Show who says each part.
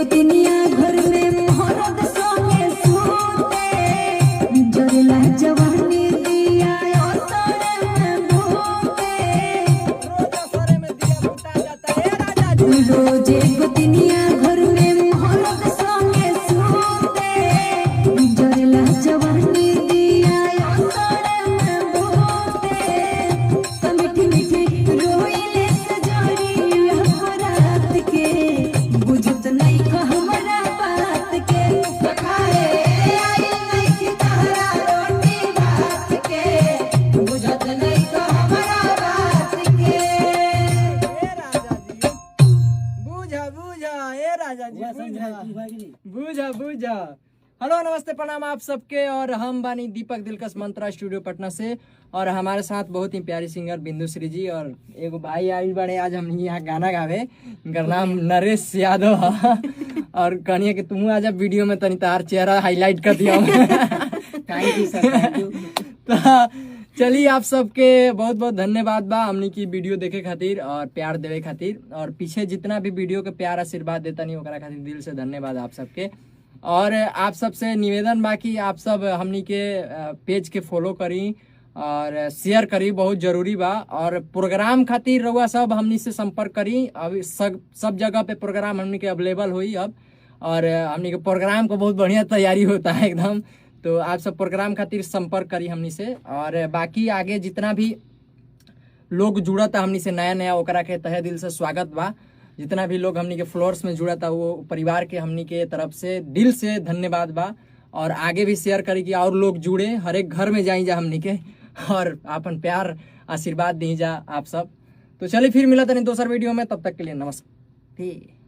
Speaker 1: गोतिनिया घर में मोहरत सोने सूते जोरेला जवानी दिया असरे में भूते रोजे गोतिनिया घर में मोहरत सोने सूते जोरेला जवानी दिया असरे में भूते मीठी मीठी रोइले सजोरिया रात के बुझत नहीं को हमरा बात के खाए आई नहीं की तहरा रोटी भात के बुझत नहीं को हमरा बात के
Speaker 2: राजा जी बूझा बूझा। हेलो नमस्ते प्रणाम आप सबके, और हम बानी दीपक दिलकश मंत्रा स्टूडियो पटना से, और हमारे साथ बहुत ही प्यारी सिंगर बिंदुश्री जी और एगो भाई आई बड़े। आज हम यहाँ गाना गावे, इनका नाम नरेश यादव है, और कहनिए कि तुम आज वीडियो में तनी तार चेहरा हाईलाइट कर दिया। Thank you sir, thank you. तो चलिए आप सबके बहुत बहुत धन्यवाद बा हमनी की वीडियो देखे खातिर और प्यार देवे खातिर, और पीछे जितना भी वीडियो के प्यार आशीर्वाद देता नहीं ओकरा खातिर दिल से धन्यवाद आप सबके। और आप सबसे निवेदन बा कि आप सब हमनी के पेज के फॉलो करी और शेयर करी, बहुत जरूरी बा। और प्रोग्राम खातिर रउआ सब हमनी से संपर्क करी, अभी सब जगह पे प्रोग्राम हमनी के अवेलेबल हुई अब, और हमनी के प्रोग्राम को बहुत बढ़िया तैयारी होता है एकदम। तो आप सब प्रोग्राम खातिर संपर्क करी हमनी से, और बाकी आगे जितना भी लोग जुड़ा था हमनी से नया नया ओकरा के तहे दिल से स्वागत बा। जितना भी लोग हमनी के फ्लोर्स में जुड़ा था वो परिवार के हमनी के तरफ से दिल से धन्यवाद बा। और आगे भी शेयर करी कि और लोग जुड़े, हर एक घर में जाई जा हमनी के, और अपन प्यार आशीर्वाद दी जा आप सब। तो चलिए फिर मिला था दोसर वीडियो में, तब तक के लिए नमस्ते।